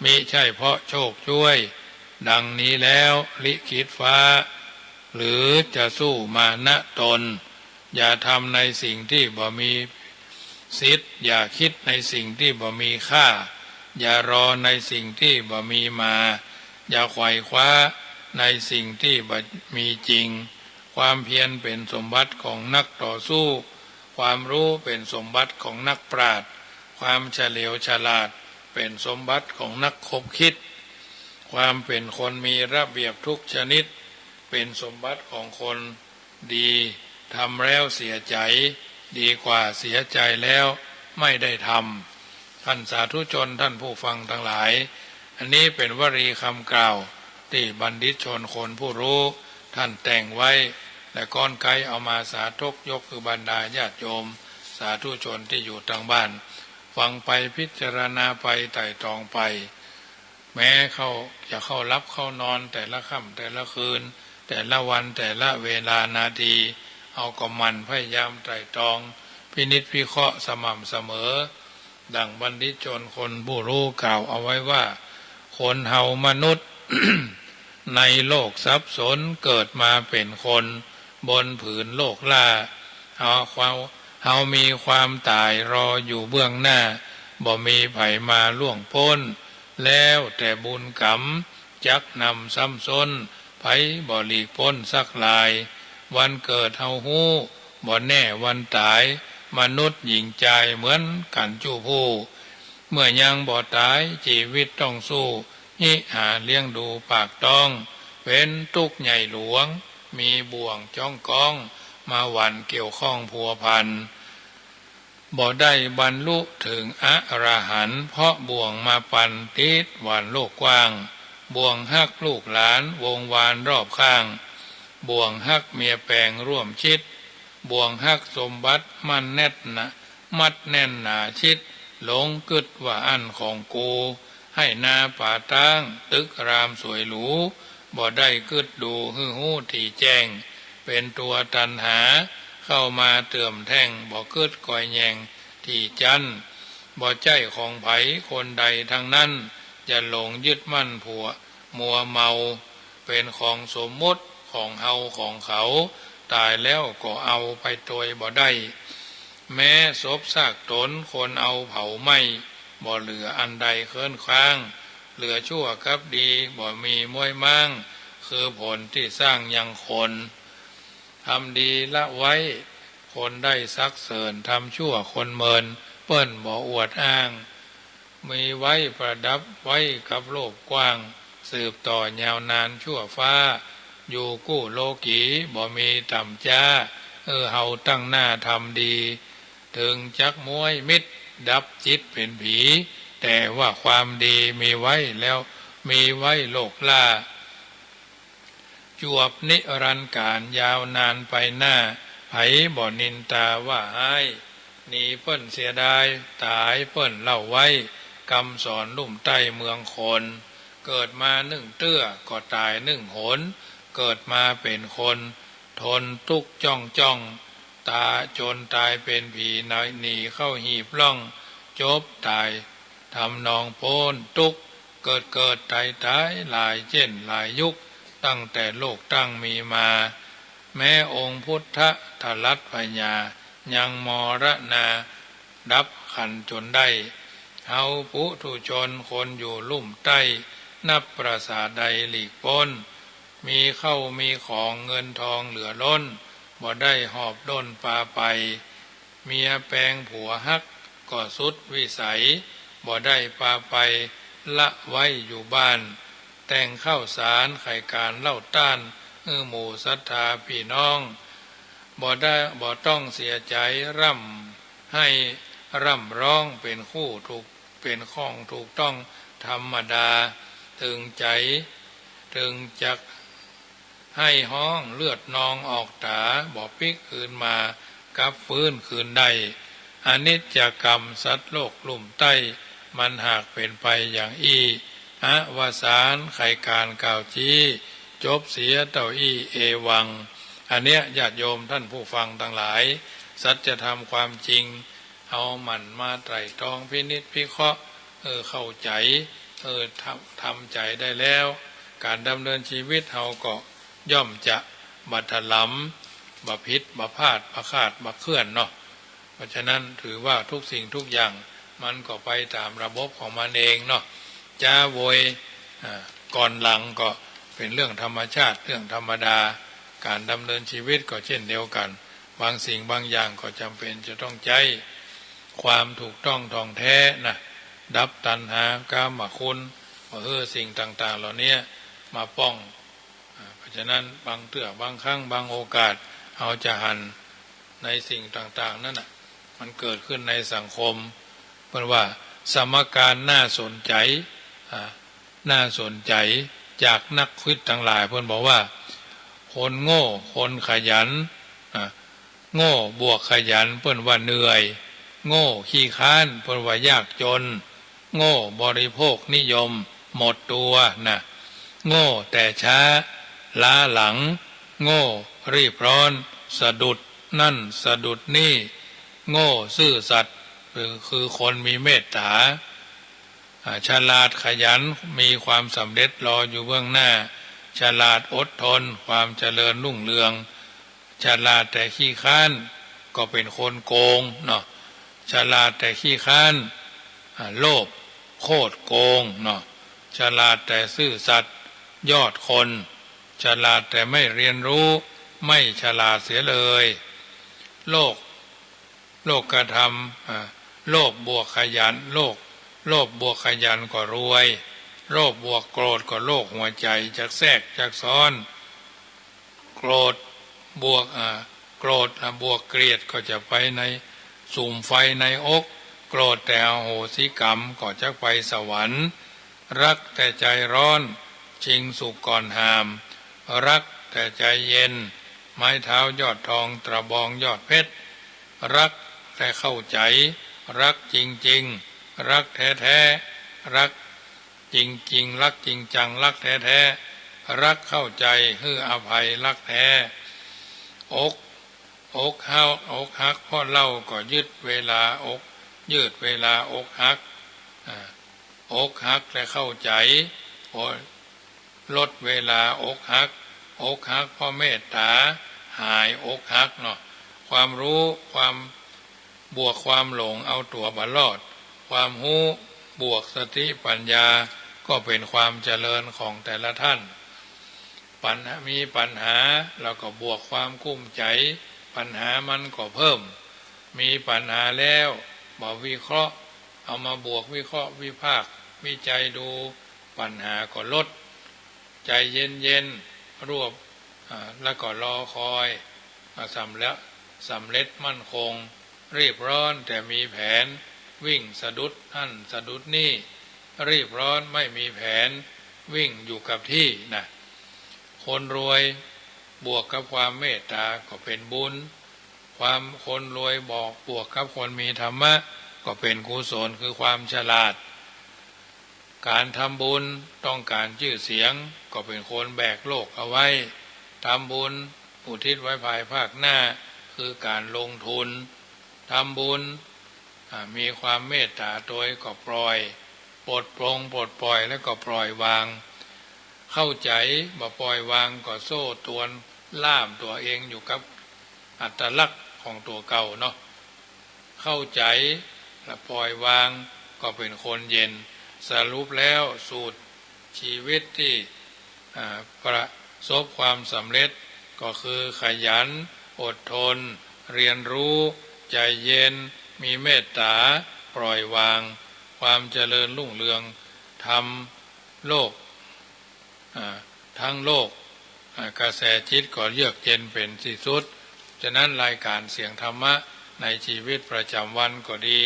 มิใช่เพราะโชคช่วยดังนี้แล้วลิขิตฟ้าหรือจะสู้มานะตนอย่าทำในสิ่งที่บ่มีสิทธิ์อย่าคิดในสิ่งที่บ่มีค่าอย่ารอในสิ่งที่บ่มีมาอย่าไขว่คว้าในสิ่งที่บ่มีจริงความเพียรเป็นสมบัติของนักต่อสู้ความรู้เป็นสมบัติของนักปราชญ์ความเฉลียวฉลาดเป็นสมบัติของนักคบคิดความเป็นคนมีระเบียบทุกชนิดเป็นสมบัติของคนดีทำแล้วเสียใจดีกว่าเสียใจแล้วไม่ได้ทำท่านสาธุชนท่านผู้ฟังทั้งหลายอันนี้เป็นวลีคำกล่าวที่บัณฑิตชนคนผู้รู้ท่านแต่งไว้ และก้อนไก่เอามาสาธกยกคือบรรดาญาติโยมสาธุชนที่อยู่ทางบ้านฟังไปพิจารณาไปไต่ตรองไปแม้เขาจะเข้ารับเข้านอนแต่ละค่ำแต่ละคืนแต่ละวันแต่ละเวลานาทีเอาก็มันพยายามไต่ตรองพินิจพิเคราะห์สม่ำเสมอดังบัณฑิตชนคนผู้รู้กล่าวเอาไว้ว่าคนเฮามนุษย์ ในโลกสับสนเกิดมาเป็นคนบนผืนโลกล่าเฮามีความตายรออยู่เบื้องหน้าบ่มีไผมาล่วงพ้นแล้วแต่บุญกรรมจักนำซ้ำซ้นไผบ่หลีกพ้นสักลายวันเกิดเฮาฮู้บ่แน่วันตายมนุษย์หญิงใจเหมือนกันจู้ผู้เมื่อยังบ่ตายชีวิตต้องสู้หิหาเลี้ยงดูปากต้องเป็นทุกข์ใหญ่หลวงมีบ่วงจ้องก้องมาหวันเกี่ยวข้องพัวพันบ่ได้บรรลุถึงอรหันต์เพราะบ่วงมาปันติดหวานโลกกว้างบ่วงฮักลูกหลานวงวานรอบข้างบ่วงฮักเมียแปลงร่วมชิดบ่วงฮักสมบัติมันแน่นนะมัดแน่นหนาชิดหลงกึดว่าอันของกูให้นาป่าตั้งตึกรามสวยหรูบ่ได้กึดดูฮือหู้ที่แจ้งเป็นตัวตันหาเข้ามาเตื่อมแท่งบ่กึดก่อยแยงที่จันบ่ใจของไผคนใดทั้งนั้นอย่าหลงยึดมั่นผัวมัวเมาเป็นของสมมุติของเฮาของเขาตายแล้วก็เอาไปโดยบ่ได้แม้ศพซากตนคนเอาเผาไหม้บ่เหลืออันใดเคินค้างเหลือชั่วกับดีบ่มีมวยมั่งคือผลที่สร้างยังคนทำดีละไว้คนได้ซักเสริญทำชั่วคนเมินเปิ้นบ่อวดอ้างมีไว้ประดับไว้กับโลกกว้างสืบต่อยาวนานชั่วฟ้าอยู่กู้โลกีบ่มีต่ำจ้าเฮาตั้งหน้าทำดีถึงจักมวยมิตรดับจิตเป็นผีแต่ว่าความดีมีไว้แล้วมีไว้โลกล่าจวบนิรันดร์การยาวนานไปหน้าไผบ่นินตาว่าให้หนีเปิ้นเสียดายตายเปิ้นเล่าไว้คำสอนลุ่มใต้เมืองคนเกิดมา1เตื้อก็ตาย1หนเกิดมาเป็นคนทนทุกข์จ้องตาจนตายเป็นผีหนีเข้าหีบล่องจบตายทำนองโพนทุกข์เกิดตายหลายเช่นหลายยุคตั้งแต่โลกตั้งมีมาแม้องค์พุทธทลัตพญายังมรณาดับขันจนได้เฮาปุถุชนคนอยู่ลุ่มใต้นับประสาใดหลีกพ้นมีเข้ามีของเงินทองเหลือล้นบ่ได้หอบด้นปาไปเมียแปลงผัวฮักก็สุดวิสัยบ่ได้ปาไปละไว้อยู่บ้านแต่งข้าวสารไข่การเล่าต้านหมู่ศรัทธาพี่น้องบ่ต้องเสียใจร่ำให้ร่ำร้องเป็นคู่ถูกเป็นข้องถูกต้องธรรมดาถึงใจถึงจักให้ห้องเลือดนองออกตาบ่ปิกคืนมากับฟื้นคืนได้อนิจจกรรมสัตว์โลกลุ่มใต้มันหากเป็นไปอย่างอวสานไขการกล่าวชี้จบเสียเต่าเอวังอันเนี้ยญาติโยมท่านผู้ฟังทั้งหลายสัจธรรมความจริงเอามันมาไตร่ตรองพินิจพิเคราะห์เข้าใจทำใจได้แล้วการดำเนินชีวิตเฮาก็ย่อมจะบัดถลำบัพิษบัพาดบัคาดบัเคลื่อนเนาะเพราะฉะนั้นถือว่าทุกสิ่งทุกอย่างมันก็ไปตามระบบของมันเองเนาะจ้าโวยก่อนหลังก็เป็นเรื่องธรรมชาติเรื่องธรรมดาการดำเนินชีวิตก็เช่นเดียวกันบางสิ่งบางอย่างก็จำเป็นจะต้องใจความถูกต้องท่องแท้นะดับตัณหากามคุณสิ่งต่างๆเหล่านี้มาป้องเพราะฉะนั้นบางเตื้อบางครั้งบางโอกาสเอาจะหันในสิ่งต่างๆนั่นน่ะมันเกิดขึ้นในสังคมเพราะว่าสมการน่าสนใจจากนักคิดทั้งหลายเพื่อนบอกว่า คนโง่คนขยันโง่บวกขยันเปิ้นว่าเหนื่อยโง่ขี้ค้านเปิ้นว่ายากจนโง่บริโภคนิยมหมดตัวนะโง่แต่ช้าล้าหลังโง่รีบร้อนสะดุดนั่นสะดุดนี่โง่ซื่อสัตย์คือคนมีเมตตาฉลาดขยันมีความสำเร็จรออยู่เบื้องหน้าฉลาดอดทนความเจริญรุ่งเรืองฉลาดแต่ขี้ค้านก็เป็นคนโกงเนาะฉลาดแต่ขี้ค้านโลภโคตรโกงเนาะฉลาดแต่ซื่อสัตย์ยอดคนฉลาดแต่ไม่เรียนรู้ไม่ฉลาดเสียเลยโลกกระทำโลภบวกขยันโลภบวกขยันก็รวยโลภบวกโกรธก็โรคหัวใจจากแทรกจากซ้อนโกรธบวกโกรธบวกเกลียดก็จะไปในสุ่มไฟในอกโกรธแต่อโหสิกรรมก็จะไปสวรรค์รักแต่ใจร้อนชิงสุขก่อนหามรักแต่ใจเย็นไม้เท้ายอดทองตะบองยอดเพชรรักแต่เข้าใจรักจริงๆรักแท้ๆรักจริงๆรักจริงจังรักแท้ๆรักเข้าใจฮืออภัยรักแท้อกหักเพราะเล่าก็ยืดเวลาอกหักอกหักและเข้าใจลดเวลาอกหักเพราะเมตตาหายอกหักเนาะความรู้ความบวกความหลงเอาตัวบรอดความหู้บวกสติปัญญาก็เป็นความเจริญของแต่ละท่านมีปัญหาเราก็บวกความกุ้มใจปัญหามันก็เพิ่มมีปัญหาแล้วบอกวิเคราะห์เอามาบวกวิเคราะห์วิพากษ์วิจัยดูปัญหาก็ลดใจเย็นรวบแล้วก็รอคอยสำเร็จมั่นคงรีบร้อนแต่มีแผนวิ่งสะดุดนั่นสะดุดนี่รีบร้อนไม่มีแผนวิ่งอยู่กับที่นะคนรวยบวกกับความเมตตาก็เป็นบุญความคนรวยบวกกับคนมีธรรมะก็เป็นกุศลคือความฉลาดการทำบุญต้องการชื่อเสียงก็เป็นคนแบกโลกเอาไว้ทำบุญอุทิศไว้ภายภาคหน้าคือการลงทุนทำบุญมีความเมตตาโดยก็ปล่อยปลดปลงปลดปล่อยแล้วก็ปล่อยวางเข้าใจบ่ปล่อยวางก็โซ่ตวนล่ามตัวเองอยู่กับอัตลักษณ์ของตัวเก่าเนาะเข้าใจและปล่อยวางก็เป็นคนเย็นสรุปแล้วสูตรชีวิตที่ประสบความสำเร็จก็คือขยันอดทนเรียนรู้ใจเย็นมีเมตตาปล่อยวางความเจริญรุ่งเรืองทำโลกทั้งโลกกระแสจิตก็เยือกเย็นเป็นที่สุดฉะนั้นรายการเสียงธรรมะในชีวิตประจำวันก็ดี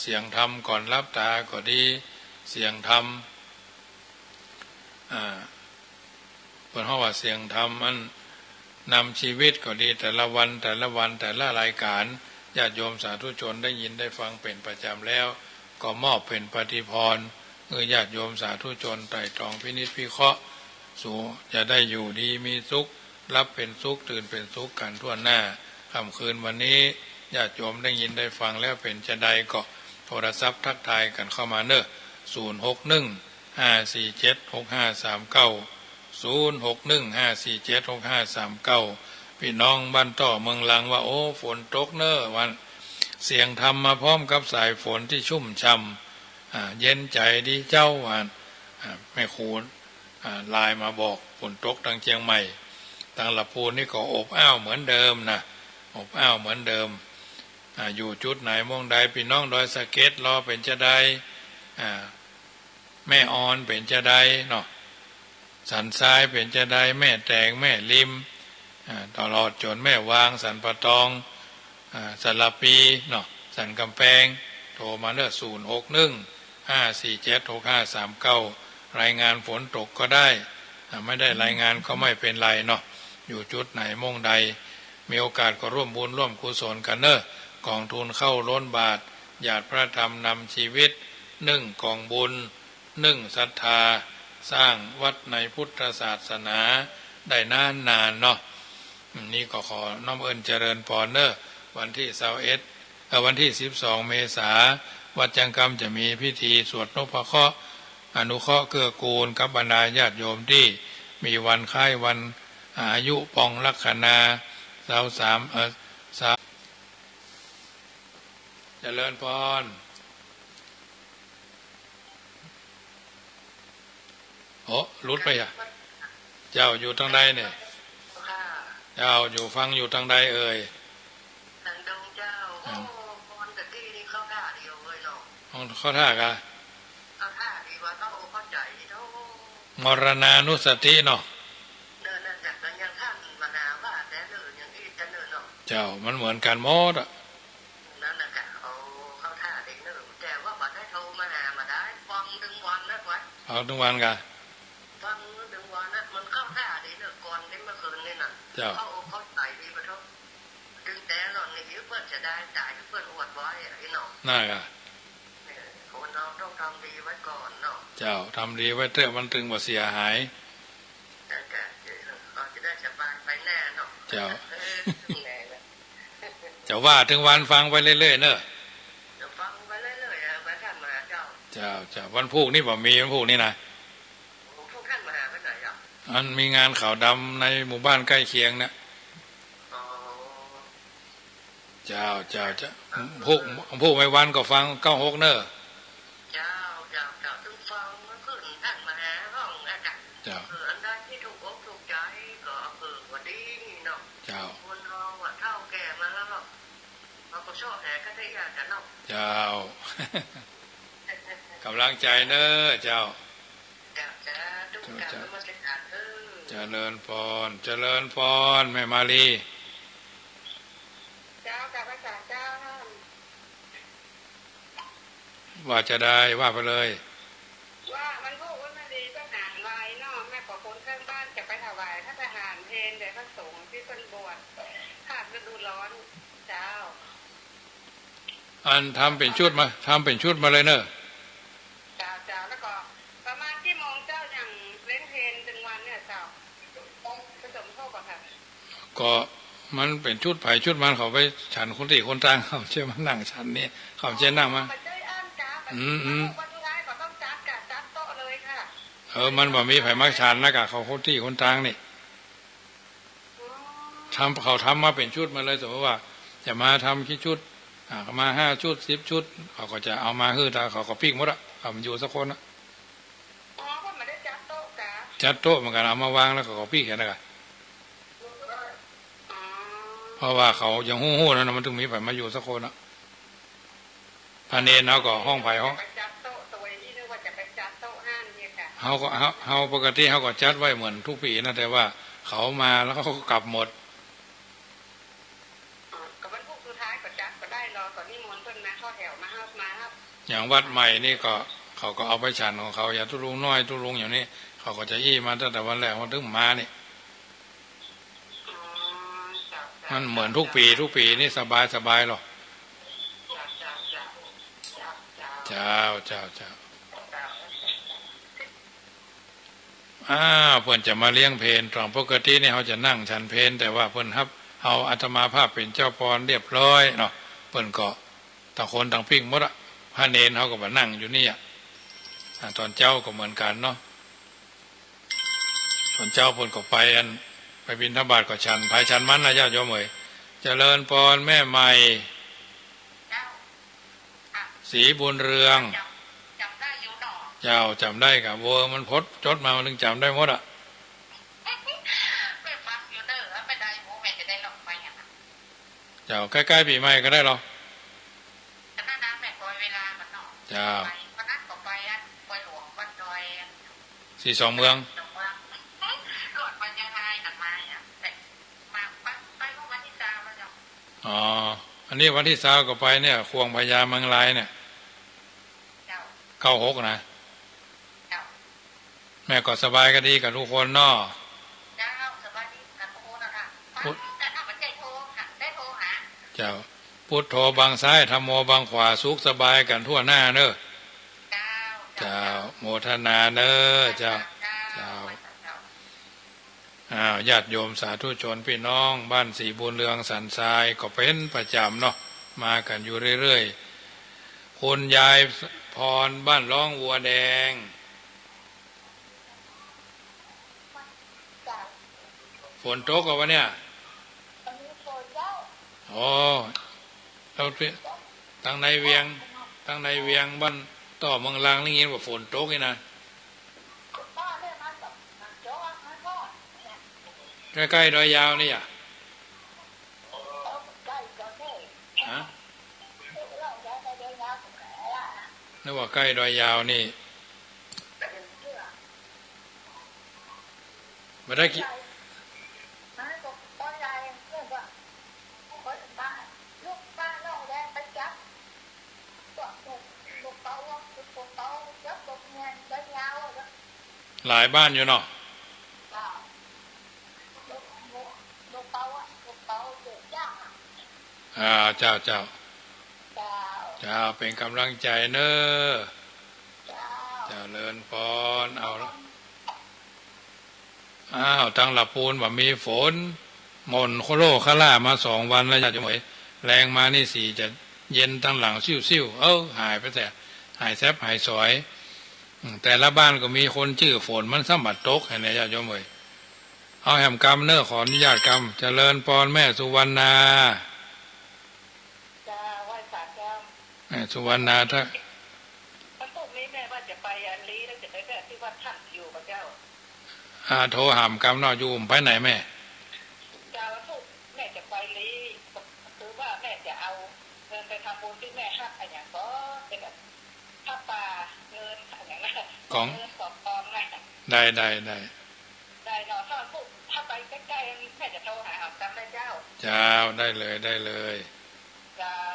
เสียงธรรมก่อนรับตาก็ดีเสียงธรรมเพื่อว่าเสียงธรรมมันนำชีวิตก็ดีแต่ละวันแต่ละรายการญาติโยมสาธุชนได้ยินได้ฟังเป็นประจำแล้วก็มอบเป็นปฏิพรญาติโยมสาธุชนไตร่ตรองพินิจพิเคราะห์สู่จะได้อยู่ดีมีสุขรับเป็นสุขตื่นเป็นสุขกันทั่วหน้าค่ำคืนวันนี้ญาติโยมได้ยินได้ฟังแล้วเป็นจะใดก็โทรศัพท์ทักทายกันเข้ามาเนอะ0615476539พี่น้องบ้านต่อเมืองลังว่าโอ้ฝนตกเนอะวันเสียงธรรมมาพร้อมกับสายฝนที่ชุ่มช่ำเย็นใจดีเจ้าวันแม่ครูไลน์มาบอกฝนตกทางเชียงใหม่ทางลำพูนนี่ก็อบอ้าวเหมือนเดิมนะอบอ้าวเหมือนเดิมอยู่จุดไหนมองใดพี่น้องดอยสะเก็ดรอเป็นจะได้แม่ออนเป็นจะได้เนาะสันทรายเป็นจะได้แม่แตงแม่ริมตลอดจนแม่วางสันปะตองสันละปีเนาะสันกำแพงโทรมาเลือก0615476539รายงานฝนตกก็ได้ไม่ได้รายงานก็ไม่เป็นไรเนาะ อยู่จุดไหนม่งใดมีโอกาสก็ร่วมบุญร่วมกุศลกันเนอะกองทุนเข้าล้นบาทญาติพระธรรมนำชีวิตนึ่งกองบุญนึ่งศรัทธาสร้างวัดในพุทธศาสนาได้นานเนาะนี่ก็ขอน้อมเอิญเจริญพรเนอะวันที่วันที่12 เมษายนวัดจังกรรมจะมีพิธีสวดนพเคราะห์อนุเคราะห์เกื้อกูลกับบรรดาญาติโยมที่มีวันคล้ายวันอายุปองลัคนาสาวเจริญพรโอ้ลุดไปอ่ะเจ้าอยู่ทางใดเนี่ยเจ้าอยู่ฟังอยู่ทางใดเอ่ยทางดงเจ้าโอ้บอลตะกี้นี่เข้าท่าเดียวเลยเนาะเข้าท่ากะเข้าท่าดีว่าต้องเข้าใจเนาะมรณานุสติเนาะเนินนั่นจากนั้นยังท่านมานาว่าแต่เนินยังอีกแต่เนินเนาะเจ้ามันเหมือนกันหมดอ่ะนั่นน่ะกะเอาเข้าท่าเด็กเนินแต่ว่าบัดให้โทรมาหามาได้ฟังดึงวันนะวัดเอาทุกวันกะฟังดึงวันนะมันเข้าท่าเด็กเนินก่อนที่เมื่อคืนนี่น่ะเข้าใจดีปะทุกดึงแต่หล่อนในยิ้วเพื่อนจะได้จ่ายเพื่อนอวดไว้ไอ้เนาะน่ากะคนเราต้องทำดีไว้ก่อนเนาะเจ้าทำดีไว้เถอะมันถึงบ่เสียหายจะได้สบายไปแน่เนาะเจ้าเจ้าว่าถึงวันฟังไปเรื่อยๆเนอะฟังไปเรื่อยๆไปท่านมาเจ้าวันพุธนี่บ่มีวันพุธนี่นะพวกท่านมาหาไปไหนอ่ะอันมีงานข่าวดำในหมู่บ้านใกล้เคียงนะเจ้าพวกไม่วันก็ฟัง96เนอะเจ้าถึงฟังเมื่อคืนท่านมาหาห้องอากาศอันใดที่ถูกอกถูกใจก็วันดีเนาะเจ้าคนเราเท่าแก่มาแล้วเนาะเราก็ชอบแหก็ได้ยากกันเนาะเจ้ากำลังใจเนอะเจ้าเจริญพรแม่มาลีเจ้ากับพระเจ้าว่าจะได้ว่าไปเลยว่ามันพูดว่ามันดีก็หางลายนอกแม่ขอคนข้างบ้านจะไปถวายถ้าทหารเพนเดี๋ยวพระสงฆ์ที่เป็นบวชขาดฤดูร้อนเจ้าอันทำเป็นชุดมาเลยเนอะเจ้าแล้วก็ประมาณกี่โมงเจ้าอย่างเล่นเพนถึงวันเนี่ยเจ้าผสมโทษก่อนค่ะก็มันเป็นชุดไผ่ชุดมันเขาไปฉันคนที่คนต่างเขาเชื่อมันนั่งฉันนี่เขาเชื่อนั่งมามันบ่มีไผ่มักฉันนะกะเขาคนที่คนต่างนี่เขาทำมาเป็นชุดมาเลยสมมติว่าจะมาทำกี่ชุดมา5 ชุด10 ชุดเขาก็จะเอามาตาเขาก็ปิ้งหมดอ่ะเอามันอยู่สักคนนะจัดโต๊ะเหมือนกันเอามาวางแล้วเขาปิ้งแค่นั้นกันเพราะว่าเขายังหู้ๆนะมันถึงมีไผ่มาอยู่สักคนนะพระเนรเขาก็ห้องไผ่ห้องเขาปกติเขาก็จัดไว้เหมือนทุกปีนะแต่ว่าเขามาแล้วเขาก็กลับหมดกับวันพรุ่งสุดท้ายก็จัดก็ได้รอก่อนนิมนต์เพิ่นมาเข้าแถวมาครับอย่างวัดใหม่นี่ก็เขาก็เอาไปฉันของเขาอย่าทุลุงน้อยทุลุงอย่างนี้เขาก็จะอี้มาตั้งแต่วันแรกวันถึงมานี่มันเหมือนทุกปีนี่สบายหรอกเจ้าเพื่อนจะมาเลี้ยงเพลตอนปกตินี่เขาจะนั่งฉันเพลแต่ว่าเพื่อนครับเอาอาตมาภาพเป็นเจ้าพรเรียบร้อยเนาะเพื่อนก็ต่างคนต่างปิ้งหมดอะพระเนรเขาก็มานั่งอยู่นี่อ่ะตอนเจ้าก็เหมือนกันเนาะตอนเจ้าเพื่อนก็ไปบิณฑบาตก็ฉันภายฉันมันนะญาติโยมเอ๋ยเจริญพรแม่ใหม่ศรีบุญเรืองเจ้าจำได้กับวัวมันพดจดมามันถึงจำได้หมดอ่ะเจ้าใกล้ๆปีใหม่ก็ได้หรอเจ้า42 เมืองอันนี้วันที่20ก็ไปเนี่ยควงพญามังลายเนี่ย96นะแม่ก็สบายก็ดีกับทุกคนเนาะ เจ้าพุทโธบางซ้ายธัมโมบางขวาสุขสบายกันทั่วหน้าเนอะเจ้าโมทนาเนอะเจ้าญาติโยมสาธุชนพี่น้องบ้านสีบุญเรืองสันทรายก็เป็นประจำเนาะมากันอยู่เรื่อยๆคุณยายพรบ้านร้องวัวแดงฝนตกกับวะเนี่ยอ๋อเราทางในเวียงบ้านต่อเมืองลางนี่เงี้ยว่าฝนตกนี่นะใกล้ๆดอยยาวนี่อ่ะฮะนึกว่าใกล้ดอยยาวนี่มาได้กี่หลายบ้านอยู่เนาะเจ้าเป็นกำลังใจเนอะเจ้าเลินพรเอาละตั้งหลับปูนว่ามีฝนหม่นโคโลคาล่ามา2 วันแล้วอยากจะหมดแรงมานี่4จะเย็นตั้งหลังซิ่วหายไปแต่หายแซบหายสวยแต่ละบ้านก็มีคนชื่อฝนมันสมบัติตกเห็นไหมญาติโยมเอ๋ยเอาแหมกรรมเนอขออนุญาตกรรมเจริญพรแม่สุวรรณาแม่สุวรรณาถ้าพรุ่งนี้แม่ว่าจะไปอันลีแล้วจะไปแม่ที่วัดท่านอยู่กับเจ้าโทรหามกรรมนออยู่ไปไหนแม่เจ้าทุกแม่จะไปลีคือว่าแม่จะเอาเงินไปทำบุญที่แม่ฮักอะไรอย่างก็เป็นแบบผ้าป่าเงินอะไรอย่างนั้นของกองนะได้เนาะถ้าไปใกล้ๆแม่จะโทรหาจำได้เจ้าได้เลย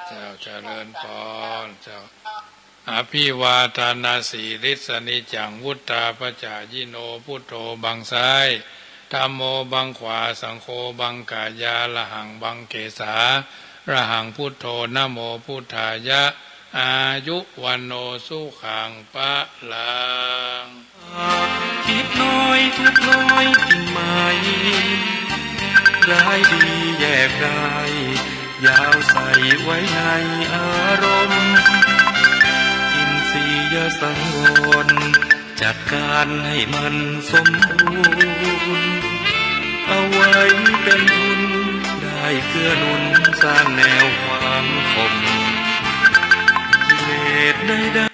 เจ้าเจริญพรเจ้าอภิวาทนาสีฤทธนิจังวุตตาปจายิโนพุทโธบังซ้ายธัมโมบังขวาสังโฆบังกายาละหังบังเกสาระหังพุทโธนะโมพุทธายะอายุวันโนสุขังปะลังคิดน้อยทุกน้อยจริงไหมร้ายดีแยกได้ยาวใส่ไว้ในอารมณ์อินทรียสังวรจัดการให้มันสมบูรณ์เอาไว้เป็นทุนได้เกื้อหนุนสร้างแนวความคมกิเลสใด